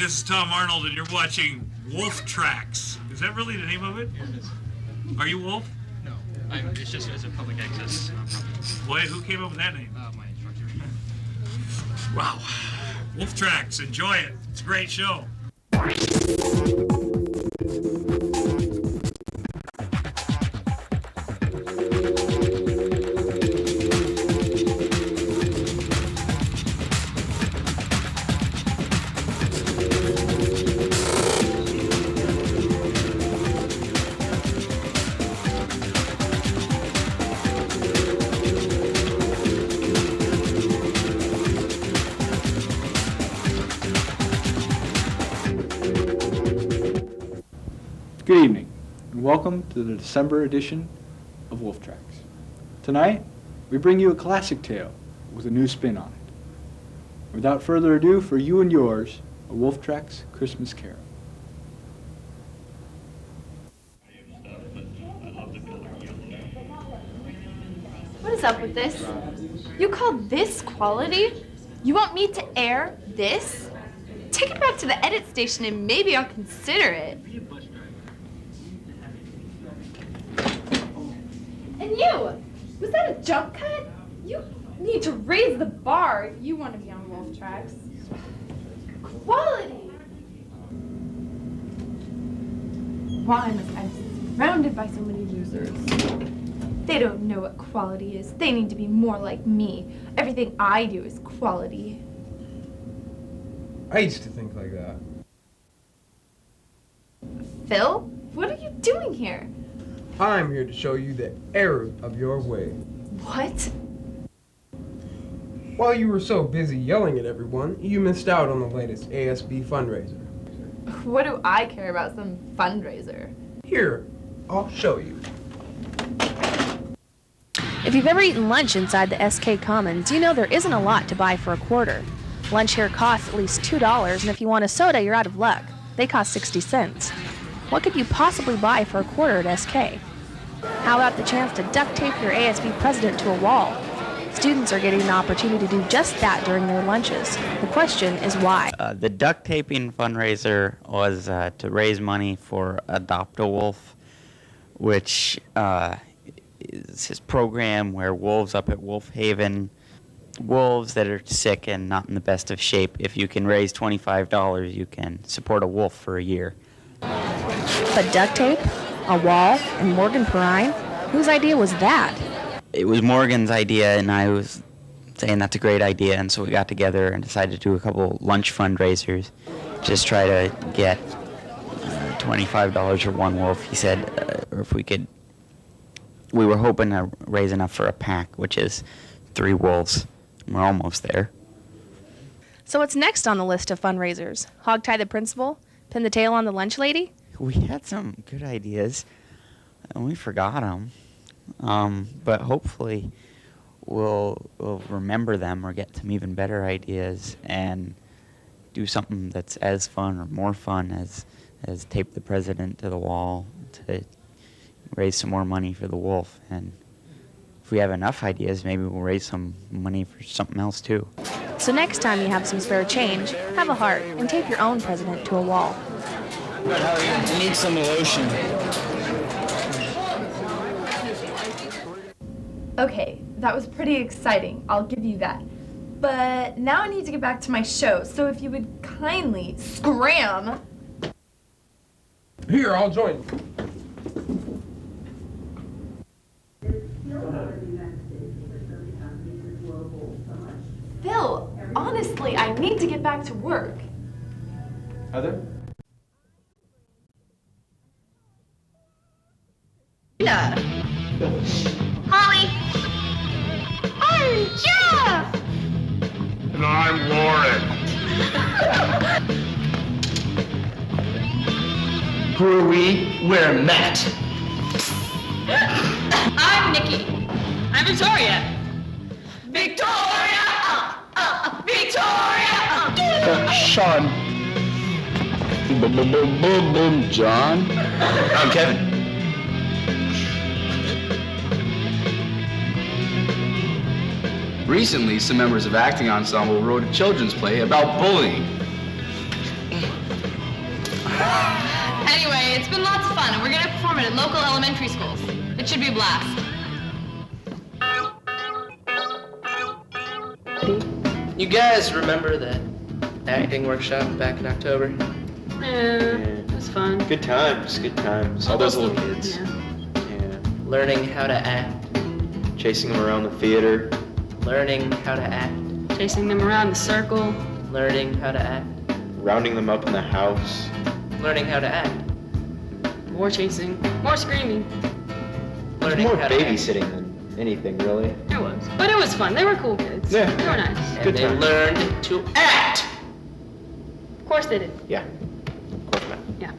this is Tom Arnold, and you're watching Wolf Tracks. Is that really the name of it? Are you Wolf? No, it's just as a public access nonprofit. Boy, who came up with that name? My instructor. Wow. Wolf Tracks, enjoy it. It's a great show. Good evening, and welcome to the December edition of Wolf Tracks. Tonight, we bring you a classic tale with a new spin on it. Without further ado, for you and yours, a Wolf Tracks Christmas Carol. What is up with this? You call this quality? You want me to air this? Take it back to the edit station and maybe I'll consider it. And you! Was that a jump cut? You need to raise the bar. You want to be on Wolf Tracks. Quality! Why am I surrounded by so many losers? They don't know what quality is. They need to be more like me. Everything I do is quality. I used to think like that. Phil, what are you doing here? I'm here to show you the error of your way. What? While you were so busy yelling at everyone, you missed out on the latest ASB fundraiser. What do I care about some fundraiser? Here, I'll show you. If you've ever eaten lunch inside the SK Commons, you know there isn't a lot to buy for a quarter. Lunch here costs at least $2, and if you want a soda, you're out of luck. They cost 60 cents. What could you possibly buy for a quarter at SK? How about the chance to duct tape your ASB president to a wall? Students are getting the opportunity to do just that during their lunches. The question is why? The duct taping fundraiser was to raise money for Adopt a Wolf, which is his program where wolves up at Wolf Haven, wolves that are sick and not in the best of shape, if you can raise $25, you can support a wolf for a year. But duct tape, a wall, and Morgan Perrine? Whose idea was that? It was Morgan's idea, and I was saying that's a great idea, and so we got together and decided to do a couple lunch fundraisers, just try to get $25 for one wolf. He said, or if we could, we were hoping to raise enough for a pack, which is 3 wolves. We're almost there. So what's next on the list of fundraisers? Hogtie the principal? Pin the tail on the lunch lady? We had some good ideas, and we forgot them. But hopefully we'll remember them or get some even better ideas and do something that's as fun or more fun as tape the president to the wall to raise some more money for the wolf. And if we have enough ideas, maybe we'll raise some money for something else too. So next time you have some spare change, have a heart and tape your own president to a wall. Good, how are you? I need some lotion. Okay, that was pretty exciting. I'll give you that. But now I need to get back to my show, so if you would kindly scram. Here, I'll join you. Phil, honestly, I need to get back to work. Heather? Holly! I'm Jeff! And I'm Lauren. Who are we? We're Matt. I'm Nikki. I'm Victoria. Victoria! Victoria! Sean. Boom, John. I'm Kevin. Recently, some members of Acting Ensemble wrote a children's play about bullying. Anyway, it's been lots of fun, and we're gonna perform it at local elementary schools. It should be a blast. You guys remember that acting workshop back in October? Yeah, it was fun. Good times, good times. All those little kids. Yeah. Learning how to act. Chasing them around the theater. Learning how to act. Chasing them around the circle. Learning how to act. Rounding them up in the house. Learning how to act. More chasing. More screaming. There's Learning more how to act. babysitting than anything, really. It was. But it was fun. They were cool kids. Yeah. They were nice. And Good they times. learned to act. Of course they did. Yeah. Of course not. Yeah.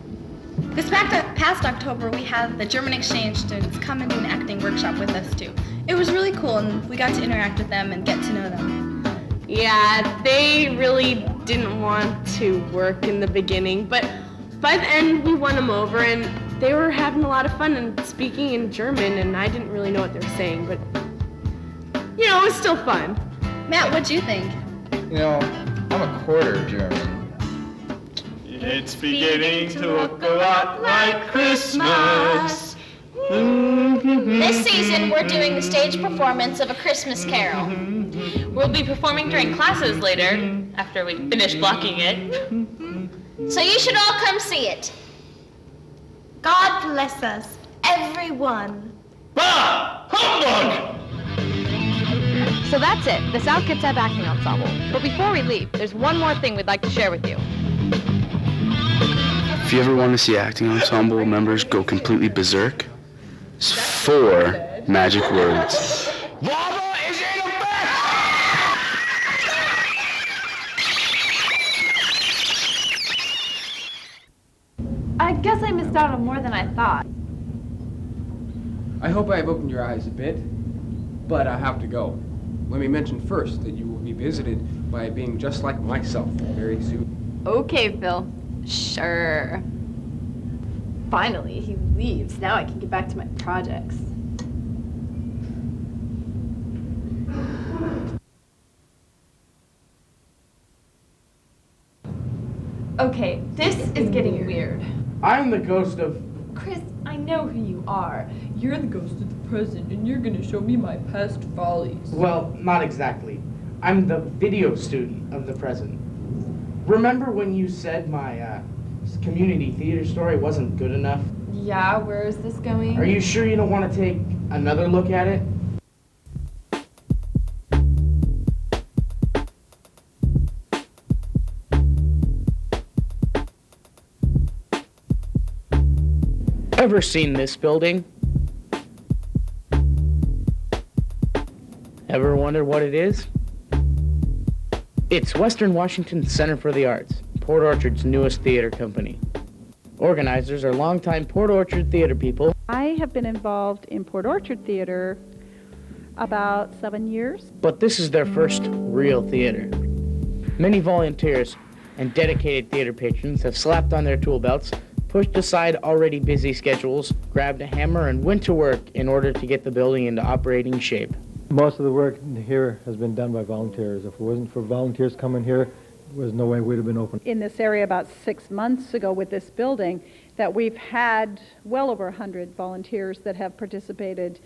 This past October, we had the German exchange students come and do an acting workshop with us too. It was really cool, and we got to interact with them and get to know them. Yeah, they really didn't want to work in the beginning, but by the end we won them over, and they were having a lot of fun and speaking in German, and I didn't really know what they were saying, but you know, it was still fun. Matt, what'd you think? You know, I'm a quarter German. It's beginning to look a lot like Christmas. This season, we're doing the stage performance of A Christmas Carol. We'll be performing during classes later, after we finish blocking it. So you should all come see it. God bless us, everyone. Bah! Humbug! So that's it, the South Kitsap Acting Ensemble. But before we leave, there's one more thing we'd like to share with you. If you ever want to see acting ensemble members go completely berserk, it's 4 magic words. Lava is in effect! I guess I missed out on more than I thought. I hope I have opened your eyes a bit, but I have to go. Let me mention first that you will be visited by a being just like myself very soon. Okay, Phil. Sure. Finally, he leaves. Now I can get back to my projects. Okay, this is getting weird. I'm the ghost of... Chris, I know who you are. You're the ghost of the present, and you're gonna show me my past follies. Well, not exactly. I'm the video student of the present. Remember when you said my community theater story wasn't good enough? Yeah, where is this going? Are you sure you don't want to take another look at it? Ever seen this building? Ever wondered what it is? It's Western Washington Center for the Arts, Port Orchard's newest theater company. Organizers are longtime Port Orchard theater people. I have been involved in Port Orchard Theater about 7 years. But this is their first real theater. Many volunteers and dedicated theater patrons have slapped on their tool belts, pushed aside already busy schedules, grabbed a hammer, and went to work in order to get the building into operating shape. Most of the work here has been done by volunteers. If it wasn't for volunteers coming here, there was no way we'd have been open. In this area about 6 months ago with this building, that we've had well over 100 volunteers that have participated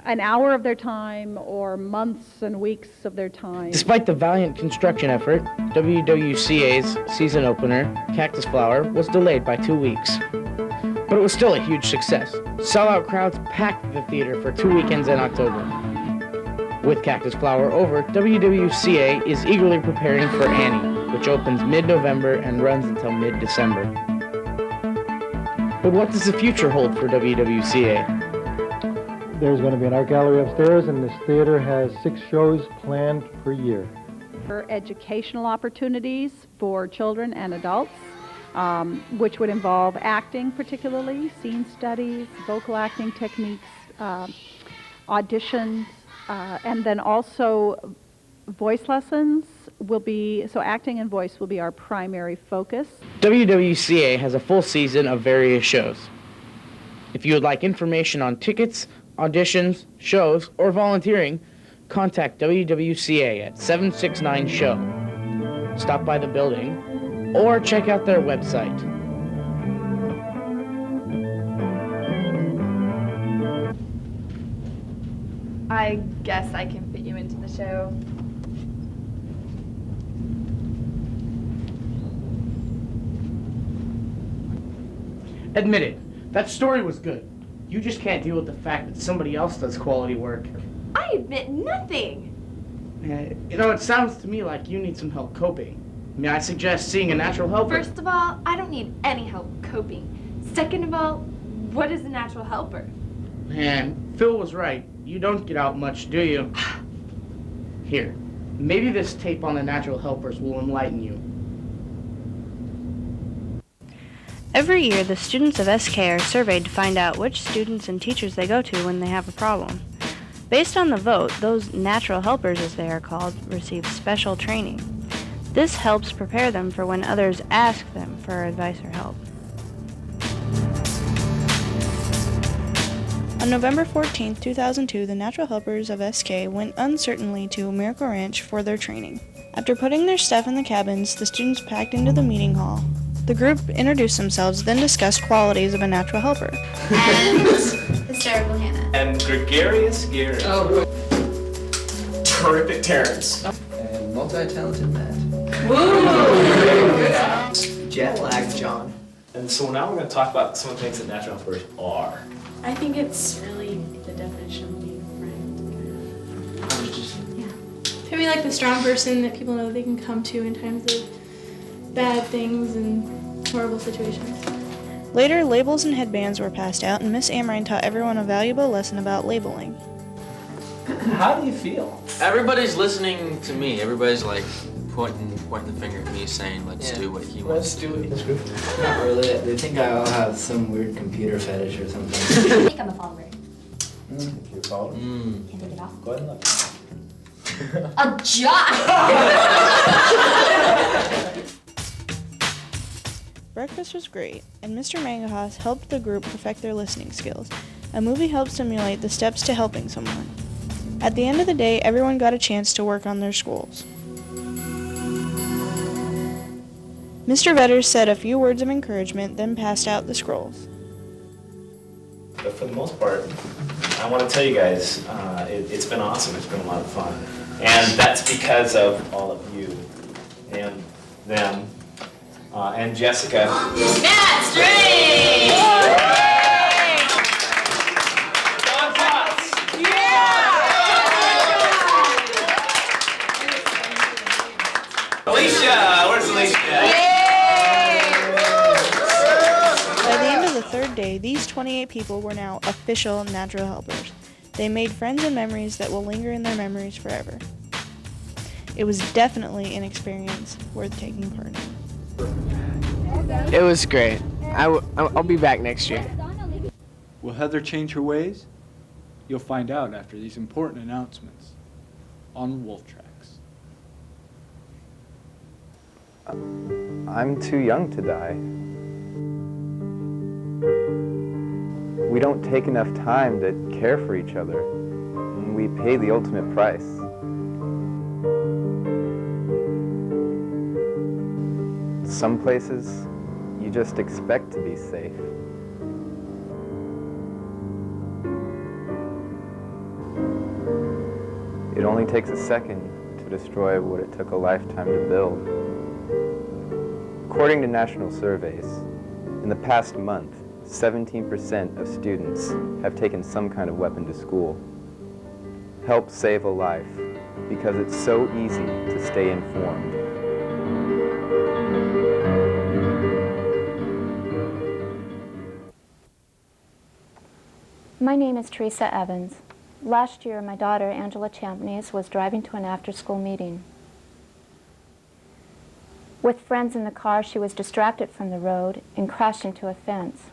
an hour of their time or months and weeks of their time. Despite the valiant construction effort, WWCA's season opener, Cactus Flower, was delayed by 2 weeks. But it was still a huge success. Sellout crowds packed the theater for 2 weekends in October. With Cactus Flower over, WWCA is eagerly preparing for Annie, which opens mid-November and runs until mid-December. But what does the future hold for WWCA? There's going to be an art gallery upstairs, and this theater has 6 shows planned per year. For educational opportunities for children and adults, which would involve acting particularly, scene studies, vocal acting techniques, auditions, and then also voice lessons will be, so acting and voice will be our primary focus. WWCA has a full season of various shows. If you would like information on tickets, auditions, shows, or volunteering, contact WWCA at 769-SHOW. Stop by the building, or check out their website. I guess I can fit you into the show. Admit it, that story was good. You just can't deal with the fact that somebody else does quality work. I admit nothing. You know, it sounds to me like you need some help coping. May I suggest seeing a natural helper? First of all, I don't need any help coping. Second of all, what is a natural helper? Man, Phil was right. You don't get out much, do you? Here, maybe this tape on the natural helpers will enlighten you. Every year, the students of SK are surveyed to find out which students and teachers they go to when they have a problem. Based on the vote, those natural helpers, as they are called, receive special training. This helps prepare them for when others ask them for advice or help. On November 14, 2002, the Natural Helpers of SK went uncertainly to Miracle Ranch for their training. After putting their stuff in the cabins, the students packed into the meeting hall. The group introduced themselves, then discussed qualities of a natural helper. And hysterical Hannah. And gregarious Gary. Oh. Terrific Terrence. And multi-talented Matt. Woo! Jet lag John. And so now we're going to talk about some of the things that natural helpers are. I think it's really the definition of being a friend. Yeah. To me, like the strong person that people know they can come to in times of bad things and horrible situations. Later, labels and headbands were passed out, and Miss Amrine taught everyone a valuable lesson about labeling. How do you feel? Everybody's listening to me. Everybody's like pointing the finger at me saying, let's do what he wants. Let's do it. This group. Not really. They think I'll have some weird computer fetish or something. I think I'm a follower. If you're a follower. Can I take it off? Go ahead and look. A job! Breakfast was great, and Mr. Mangahas helped the group perfect their listening skills. A movie helped simulate the steps to helping someone. At the end of the day, everyone got a chance to work on their schools. Mr. Vetters said a few words of encouragement, then passed out the scrolls. But for the most part, I want to tell you guys, it's been awesome. It's been a lot of fun. And that's because of all of you and them and Jessica. Matt String! Alicia! Where's Alicia? By the end of the third day, these 28 people were now official natural helpers. They made friends and memories that will linger in their memories forever. It was definitely an experience worth taking part in. It was great. I'll be back next year. Will Heather change her ways? You'll find out after these important announcements on Wolf Tracks. I'm too young to die. We don't take enough time to care for each other, and we pay the ultimate price. Some places, you just expect to be safe. It only takes a second to destroy what it took a lifetime to build. According to national surveys, in the past month, 17% of students have taken some kind of weapon to school. Help save a life, because it's so easy to stay informed. My name is Teresa Evans. Last year, my daughter, Angela Champneys, was driving to an after-school meeting. With friends in the car, she was distracted from the road and crashed into a fence.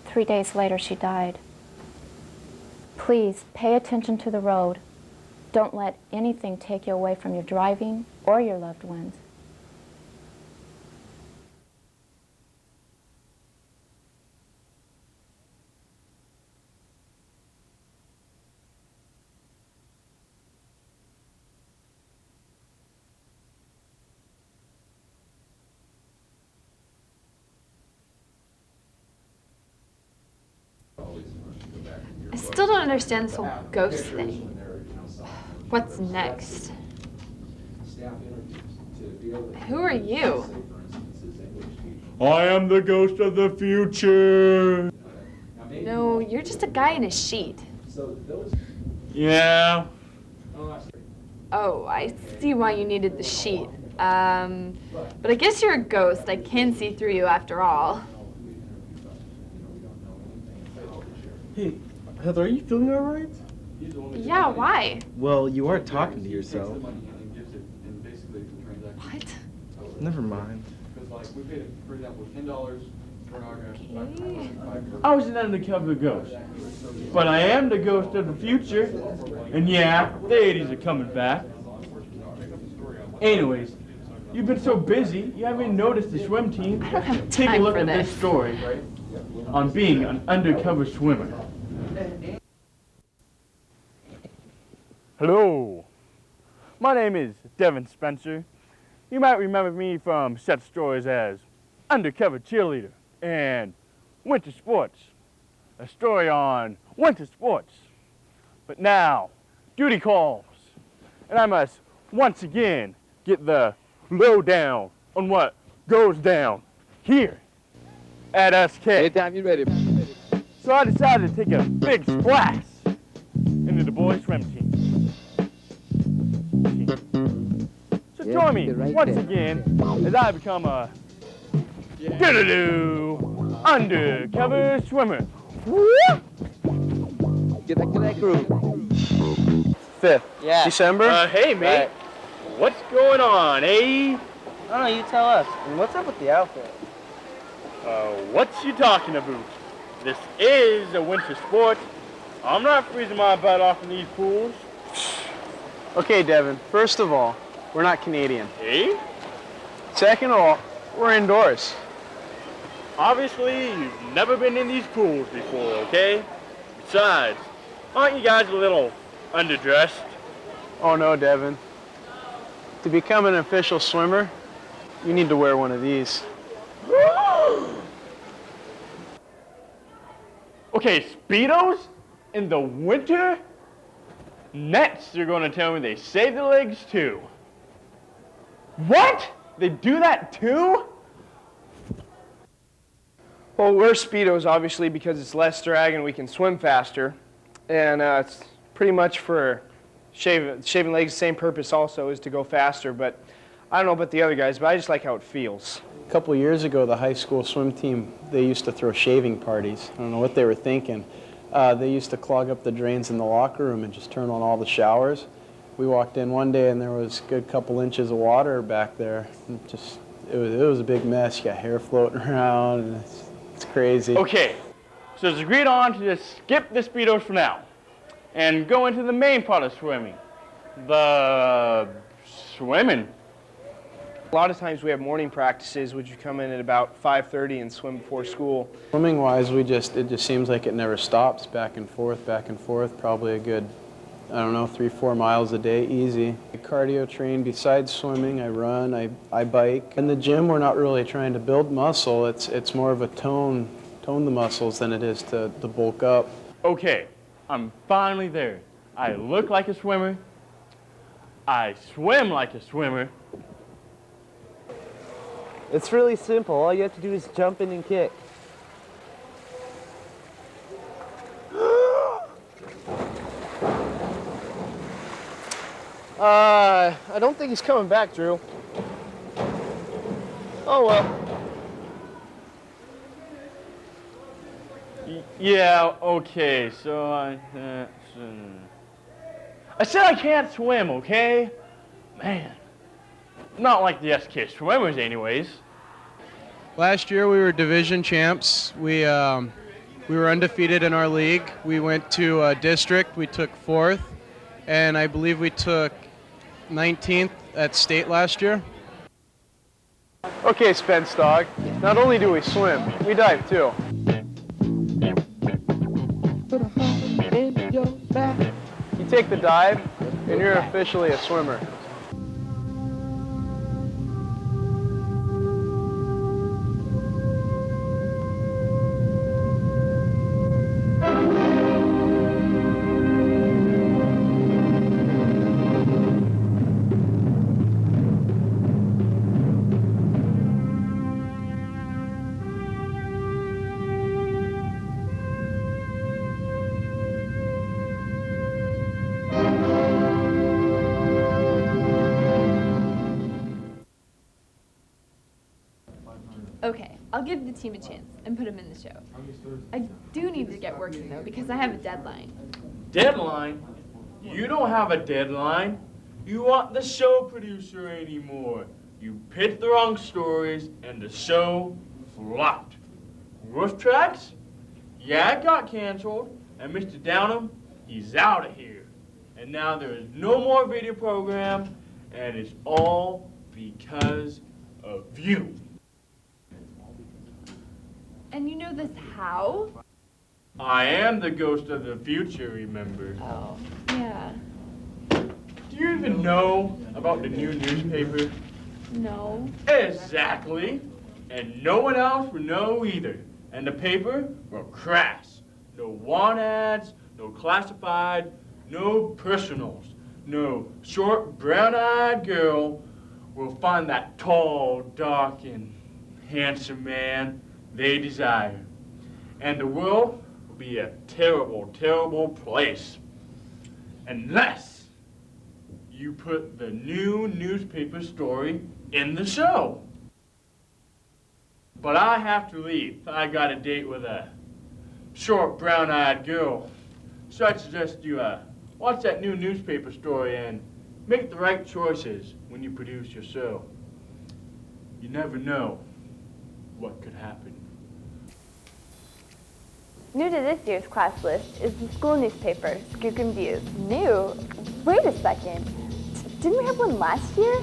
3 days later, she died. Please, pay attention to the road. Don't let anything take you away from your driving or your loved ones. don't understand this whole ghost thing. What's next? Who are you? I am the ghost of the future. No, you're just a guy in a sheet. Yeah. Oh, I see why you needed the sheet. But I guess you're a ghost. I can see through you after all. Hey, Heather, are you feeling all right? Yeah, why? Well, you are talking to yourself. What? Never mind. We paid, for example, $10 for an autograph. I was an undercover ghost, but I am the ghost of the future. And yeah, the 80s are coming back. Anyways, you've been so busy, you haven't noticed the swim team. I don't have Take a time look for at this. this story on being an undercover swimmer. Hello, my name is Devin Spencer. You might remember me from such stories as Undercover Cheerleader and Winter Sports, a story on winter sports. But now, duty calls, and I must once again get the lowdown on what goes down here at SK. Anytime you're ready. So I decided to take a big splash into the boys' swim team. So join me once again as I become a doo-doo-doo undercover swimmer. Get back to that group. 5th. Yeah. December? Hey, mate. What's going on, eh? I don't know, you tell us. And what's up with the outfit? What you talking about? This is a winter sport. I'm not freezing my butt off in these pools. Okay, Devin, first of all, we're not Canadian. Eh? Second of all, we're indoors. Obviously, you've never been in these pools before, okay? Besides, aren't you guys a little underdressed? Oh no, Devin. To become an official swimmer, you need to wear one of these. Okay, Speedos in the winter? Nets, you're going to tell me they save the legs too. What? They do that too? Well, wear Speedos, obviously, because it's less drag and we can swim faster. And it's pretty much for shaving legs, the same purpose also is to go faster. But I don't know about the other guys, but I just like how it feels. A couple years ago, the high school swim team, they used to throw shaving parties. I don't know what they were thinking. They used to clog up the drains in the locker room and just turn on all the showers. We walked in one day and there was a good couple inches of water back there. It was a big mess. You got hair floating around and it's crazy. Okay, so it's agreed on to just skip the Speedos for now and go into the main part of swimming. The swimming. A lot of times we have morning practices, which you come in at about 5:30 and swim before school. Swimming-wise, it just seems like it never stops, back and forth, probably a good, I don't know, 3-4 miles a day, easy. I cardio train besides swimming, I run, I bike. In the gym, we're not really trying to build muscle, it's more of a tone the muscles than it is to bulk up. Okay, I'm finally there. I look like a swimmer. I swim like a swimmer. It's really simple. All you have to do is jump in and kick. I don't think he's coming back, Drew. Oh, well. Yeah, okay, so I said I can't swim, okay? Man, not like the SK swimmers anyways. Last year we were division champs. We were undefeated in our league. We went to district, we took 4th, and I believe we took 19th at state last year. Okay, Spence dog, not only do we swim, we dive too. You take the dive, and you're officially a swimmer. Okay, I'll give the team a chance and put them in the show. I do need to get working though because I have a deadline. Deadline? You don't have a deadline. You aren't the show producer anymore. You picked the wrong stories and the show flopped. Wolf Tracks? Yeah, it got canceled. And Mr. Downham, he's out of here. And now there is no more video program, and it's all because of you. And you know this how? I am the ghost of the future, remember? Oh, yeah. Do you even know about the new newspaper? No. Exactly. And no one else would know either. And the paper will crash. No want ads, no classified, no personals. No short, brown-eyed girl will find that tall, dark, and handsome man they desire. And the world will be a terrible, terrible place. Unless you put the new newspaper story in the show. But I have to leave. I got a date with a short, brown-eyed girl. So I suggest you watch that new newspaper story and make the right choices when you produce your show. You never know what could happen. New to this year's class list is the school newspaper, Skookum Views. New? Wait a second. Didn't we have one last year?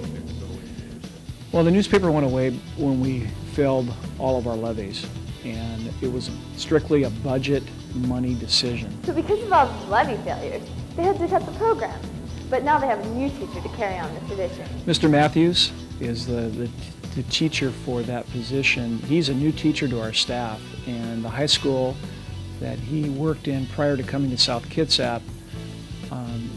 Well, the newspaper went away when we filled all of our levies, and it was strictly a budget money decision. So because of all the levy failures, they had to cut the program. But now they have a new teacher to carry on this tradition. Mr. Matthews is the teacher for that position. He's a new teacher to our staff, and the high school that he worked in prior to coming to South Kitsap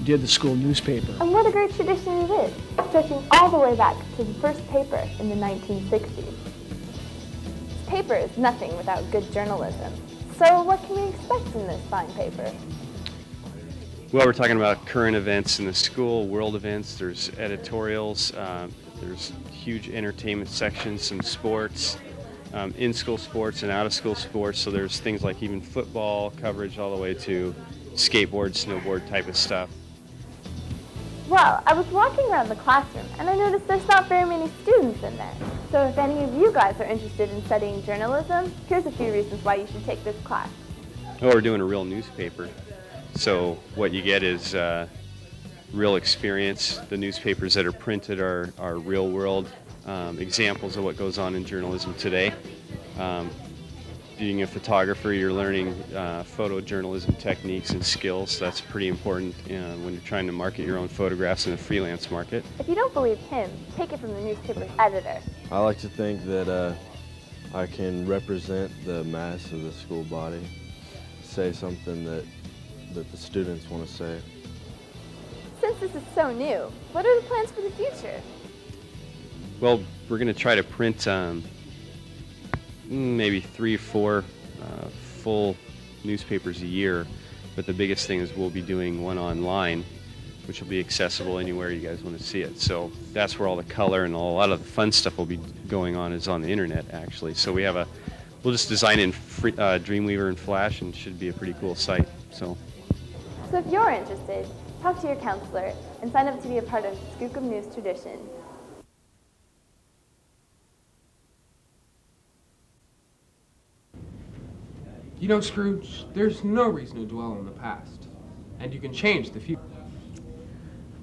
did the school newspaper. And what a great tradition it is, stretching all the way back to the first paper in the 1960s. This paper is nothing without good journalism. So what can we expect in this fine paper? Well, we're talking about current events in the school, world events, there's editorials, there's huge entertainment sections, some sports, in-school sports and out-of-school sports, so there's things like even football coverage all the way to skateboard, snowboard type of stuff. Well, I was walking around the classroom and I noticed there's not very many students in there. So if any of you guys are interested in studying journalism, here's a few reasons why you should take this class. Well, we're doing a real newspaper, so what you get is real experience. The newspapers that are printed are real world examples of what goes on in journalism today. Being a photographer, you're learning photojournalism techniques and skills. That's pretty important when you're trying to market your own photographs in the freelance market. If you don't believe him, take it from the newspaper's editor. I like to think that I can represent the mass of the school body, say something that the students want to say. Since this is so new, what are the plans for the future? Well, we're going to try to print maybe 3 or 4 full newspapers a year, but the biggest thing is we'll be doing one online, which will be accessible anywhere you guys want to see it. So that's where all the color and a lot of the fun stuff will be going on is on the internet, actually. So we'll just design in Dreamweaver and Flash, and it should be a pretty cool site. So if you're interested, talk to your counselor and sign up to be a part of Skookum News tradition. You know, Scrooge, there's no reason to dwell on the past, and you can change the future.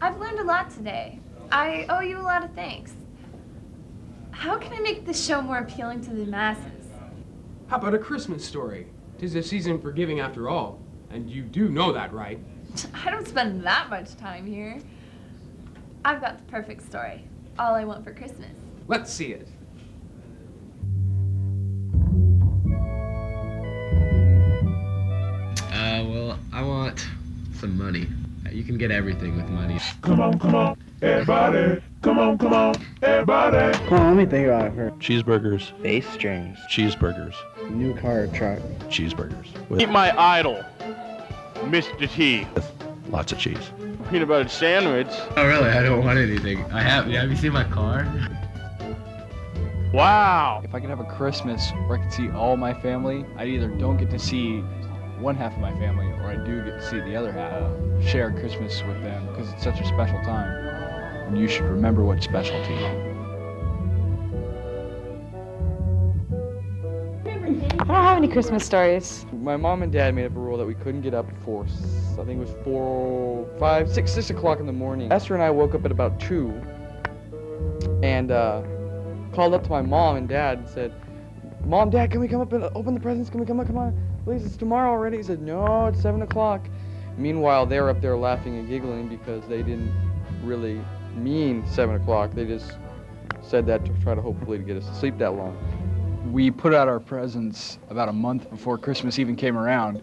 I've learned a lot today. I owe you a lot of thanks. How can I make this show more appealing to the masses? How about a Christmas story? 'Tis a season for giving after all, and you do know that, right? I don't spend that much time here. I've got the perfect story. All I want for Christmas. Let's see it. Well, I want some money. You can get everything with money. Come on, everybody. Come on, everybody. Come on, let me think about it first. Cheeseburgers. Bass strings. Cheeseburgers. New car or truck. Cheeseburgers. Meet my idol, Mr. T. Lots of cheese. Peanut butter sandwich. Oh, really? I don't want anything. Have you seen my car? Wow! If I could have a Christmas where I could see all my family, I either don't get to see one half of my family or I do get to see the other half. Share Christmas with them because it's such a special time. And you should remember what's special to you. I don't have any Christmas stories. My mom and dad made up a rule that we couldn't get up before, I think it was 6 o'clock in the morning. Esther and I woke up at about 2 and called up to my mom and dad and said, Mom, Dad, can we come up and open the presents? Can we come up? Come on, please, it's tomorrow already. He said, no, it's 7 o'clock. Meanwhile, they were up there laughing and giggling because they didn't really mean 7 o'clock. They just said that to try to hopefully get us to sleep that long. We put out our presents about a month before Christmas even came around,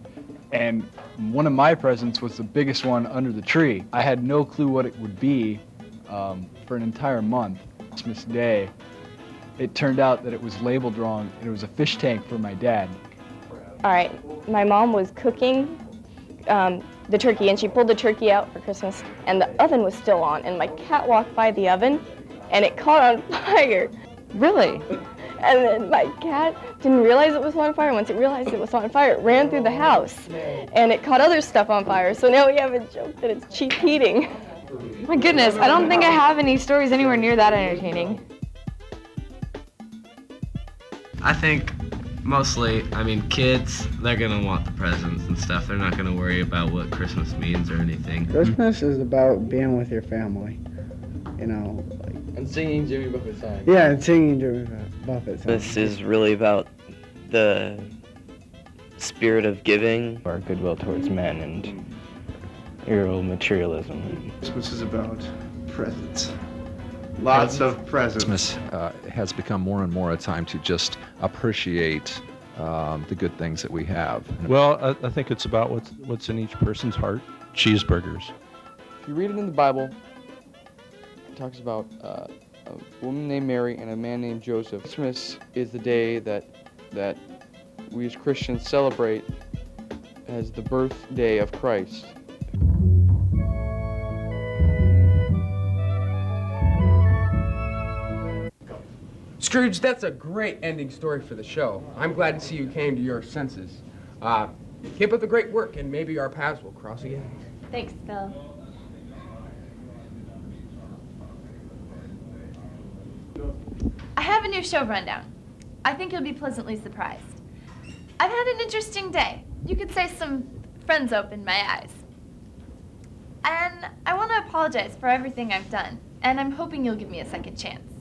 and one of my presents was the biggest one under the tree. I had no clue what it would be for an entire month. Christmas Day, it turned out that it was labeled wrong, and it was a fish tank for my dad. All right, my mom was cooking the turkey, and she pulled the turkey out for Christmas, and the oven was still on, and my cat walked by the oven, and it caught on fire. Really? And then my cat didn't realize it was on fire. Once it realized it was on fire, it ran through the house, and it caught other stuff on fire. So now we have a joke that it's cheap heating. My goodness, I don't think I have any stories anywhere near that entertaining. I think mostly, kids, they're gonna want the presents and stuff. They're not gonna worry about what Christmas means or anything. Christmas is about being with your family, And singing Jimmy Buffett songs. Yeah, and singing Jimmy Buffett songs. This is really about the spirit of giving, our goodwill towards men, and your materialism. Christmas is about presents. Lots of presents. Christmas has become more and more a time to just appreciate the good things that we have. Well, I think it's about what's in each person's heart. Cheeseburgers. If you read it in the Bible, it talks about a woman named Mary and a man named Joseph. Christmas is the day that we as Christians celebrate as the birthday of Christ. Scrooge, that's a great ending story for the show. I'm glad to see you came to your senses. Keep up the great work, and maybe our paths will cross again. Thanks, Phil. I have a new show rundown. I think you'll be pleasantly surprised. I've had an interesting day. You could say some friends opened my eyes. And I want to apologize for everything I've done, and I'm hoping you'll give me a second chance.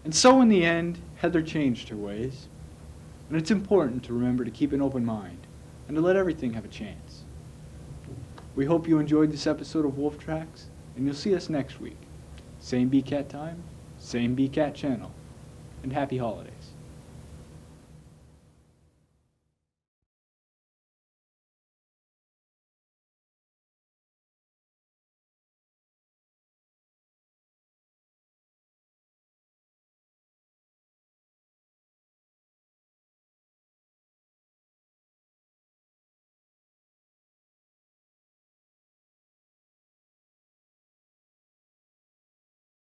And so in the end, Heather changed her ways. And it's important to remember to keep an open mind and to let everything have a chance. We hope you enjoyed this episode of Wolf Tracks, and you'll see us next week. Same BCAT time, same BCAT channel, and happy holidays.